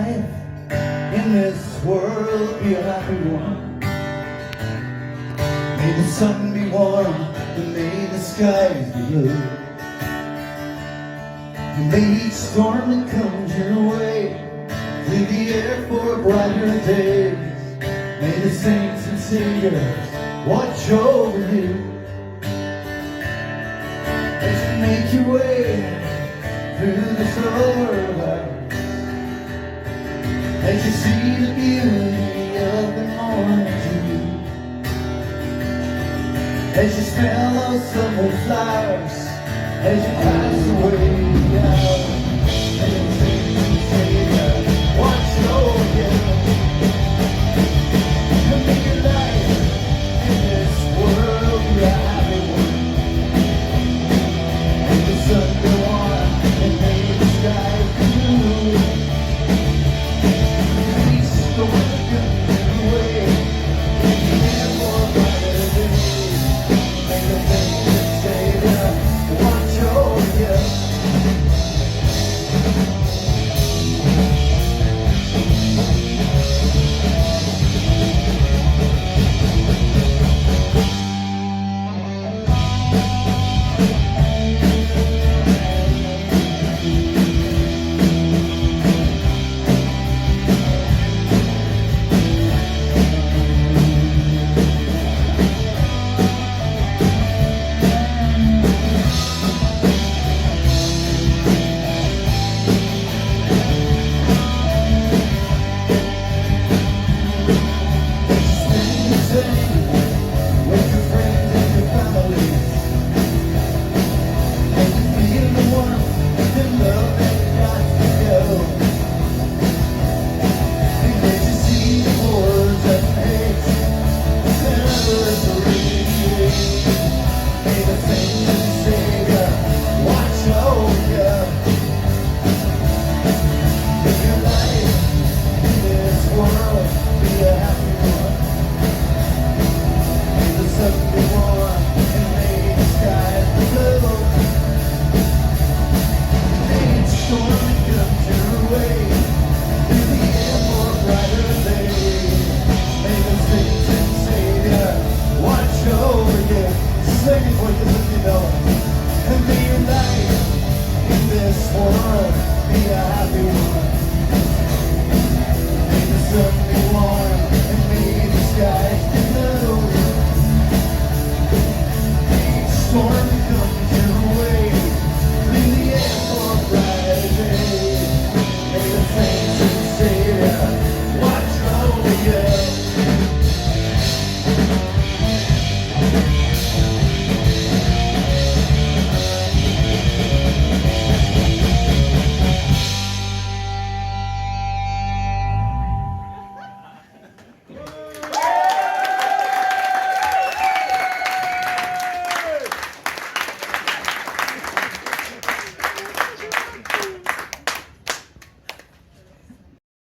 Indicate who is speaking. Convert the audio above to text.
Speaker 1: life in this world be a happy one. May the sun be warm and may the skies be blue. And may each storm that comes your way clear the air for brighter days. May the saints and saviors watch over you as you make your way through this old life, as you see the beauty of the morning dew, as you smell those summer flowers, as you pass away out.